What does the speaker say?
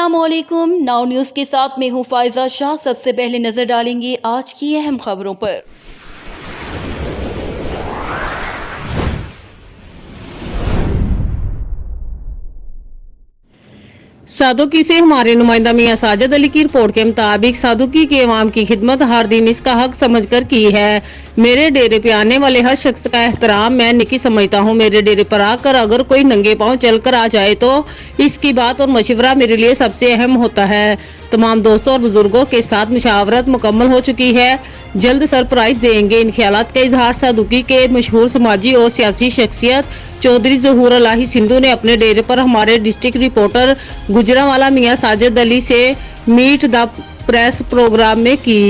अस्सलामुअलैकुम। Now news के साथ मैं हूँ फायजा शाह। सबसे पहले नजर डालेंगे आज की अहम खबरों पर। सादुकी से हमारे नुमाइंदा मियां साजिद अली की रिपोर्ट के मुताबिक सादुकी के अवाम की खिदमत हर दिन इसका हक समझकर की है। मेरे डेरे पे आने वाले हर शख्स का एहतराम मैं निकी समझता हूँ। मेरे डेरे पर आकर अगर कोई नंगे पांव चलकर आ जाए तो इसकी बात और मशवरा मेरे लिए सबसे अहम होता है। तमाम दोस्तों और बुजुर्गों के साथ मुशावरत मुकम्मल हो चुकी है। जल्द सरप्राइज देंगे। इन ख्यालात का इजहार सादुकी के मशहूर समाजी और सियासी शख्सियत चौधरी ज़हूर अलाही सिंधु ने अपने डेरे पर हमारे डिस्ट्रिक्ट रिपोर्टर गुजरांवाला मियां साजिद अली से मीट द प्रेस प्रोग्राम में की।